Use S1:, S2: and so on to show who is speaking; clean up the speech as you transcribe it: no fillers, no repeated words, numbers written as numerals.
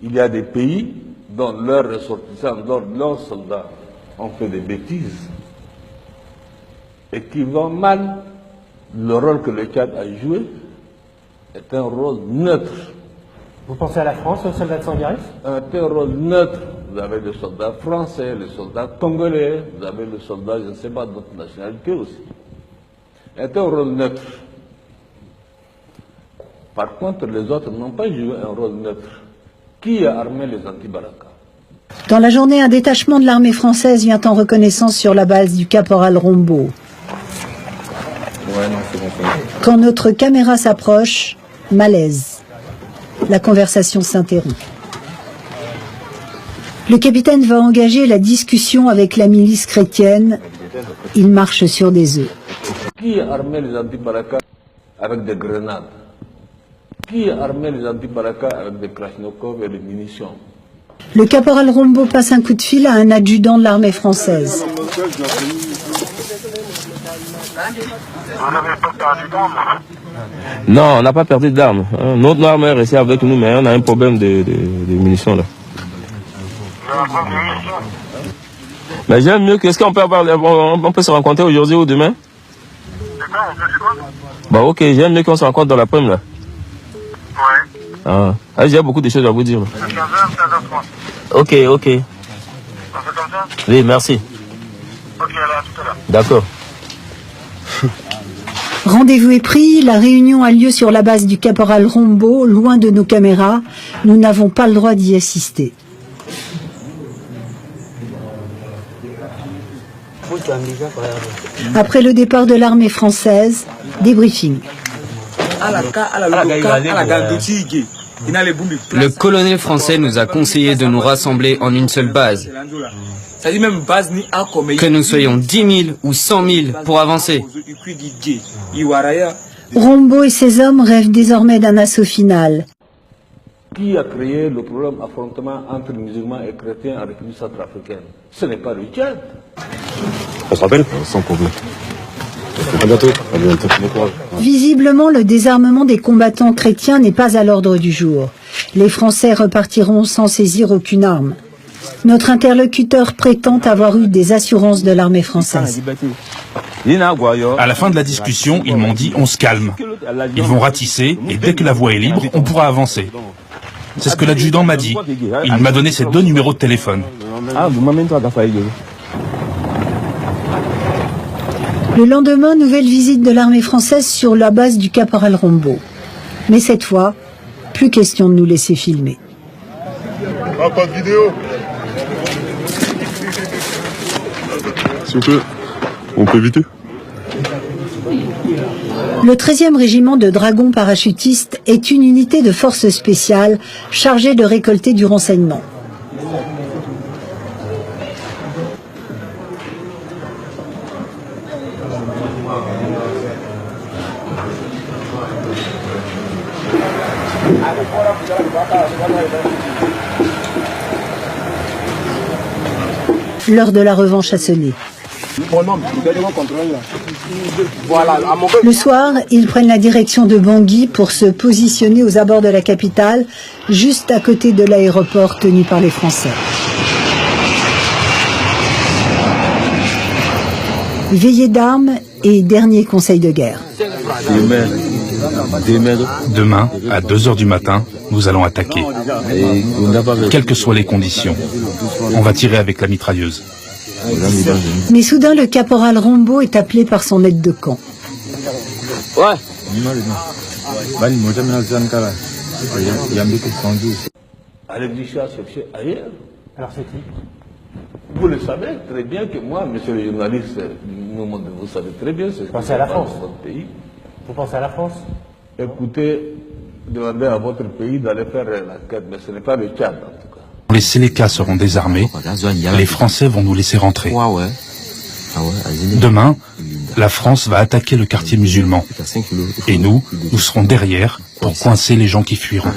S1: Il y a des pays dont leurs ressortissants, dont leurs soldats ont fait des bêtises et qui vont mal. Le rôle que le Tchad a joué est un rôle neutre.
S2: Vous pensez à la France, aux soldats de Sangaris?
S1: C'est un rôle neutre. Vous avez les soldats français, les soldats congolais, vous avez les soldats, je ne sais pas, d'autres nationalités aussi. C'est un rôle neutre. Par contre, les autres n'ont pas joué un rôle neutre. Qui a armé les anti-Baraka?
S3: Dans la journée, un détachement de l'armée française vient en reconnaissance sur la base du caporal Rombo. Quand notre caméra s'approche, malaise. La conversation s'interrompt. Le capitaine va engager la discussion avec la milice chrétienne. Il marche sur des œufs.
S1: Qui a armé les anti-Baraka avec des grenades? Qui a armé les anti-Baraka avec des Krachnikov et des munitions?
S3: Le caporal Rombo passe un coup de fil à un adjudant de l'armée française.
S4: Non, on n'a pas perdu d'armes. Notre arme est restée avec nous, mais on a un problème de munitions là. Mais j'aime mieux. Qu'est-ce qu'on peut avoir? On peut se rencontrer aujourd'hui ou demain? Bah ok, j'aime mieux qu'on se rencontre dans l'après-midi là. Ouais. Ah, j'ai beaucoup de choses à vous dire. Ok.
S5: On fait comme ça?
S4: Oui, merci.
S5: Ok, alors à tout à l'heure.
S4: D'accord.
S3: Rendez-vous est pris, la réunion a lieu sur la base du caporal Rombo, loin de nos caméras. Nous n'avons pas le droit d'y assister. Après le départ de l'armée française, débriefing.
S6: Le colonel français nous a conseillé de nous rassembler en une seule base. Que nous soyons 10 000 ou 100 000 pour avancer.
S3: Rombo et ses hommes rêvent désormais d'un assaut final.
S1: Qui a créé le problème d'affrontement entre musulmans et chrétiens en République centrafricaine? Ce n'est pas le Tchad.
S7: On se rappelle? Sans problème. À bientôt. À bientôt.
S3: Visiblement, le désarmement des combattants chrétiens n'est pas à l'ordre du jour. Les Français repartiront sans saisir aucune arme. Notre interlocuteur prétend avoir eu des assurances de l'armée française.
S8: À la fin de la discussion, ils m'ont dit on se calme. Ils vont ratisser et dès que la voie est libre, on pourra avancer. C'est ce que l'adjudant m'a dit. Il m'a donné ses 2 numéros de téléphone.
S3: Le lendemain, nouvelle visite de l'armée française sur la base du caporal Rombo. Mais cette fois, plus question de nous laisser filmer.
S7: Ah, pas de vidéo. S'il vous plaît, on peut éviter?
S3: Le 13e régiment de dragons parachutistes est une unité de force spéciale chargée de récolter du renseignement. L'heure de la revanche a sonné. Le soir, ils prennent la direction de Bangui pour se positionner aux abords de la capitale, juste à côté de l'aéroport tenu par les Français. Veillée d'armes et dernier conseil de guerre.
S8: Demain, à 2 heures du matin, nous allons attaquer. Quelles que soient les conditions, on va tirer avec la mitrailleuse.
S3: Mais soudain, le caporal Rombo est appelé par son aide de camp.
S1: Ouais. Allez chercher ailleurs.
S2: Alors c'est qui?
S1: Vous le savez très bien que moi, monsieur le journaliste, vous savez très bien ce que
S2: pensez à la France.
S1: Votre pays.
S2: Vous pensez à la France?
S1: Écoutez, demandez à votre pays d'aller faire l'enquête, mais ce n'est pas le Tchad en tout cas.
S8: Les Sélékas seront désarmés, les Français vont nous laisser rentrer. Demain, la France va attaquer le quartier musulman. Et nous serons derrière pour coincer les gens qui fuiront.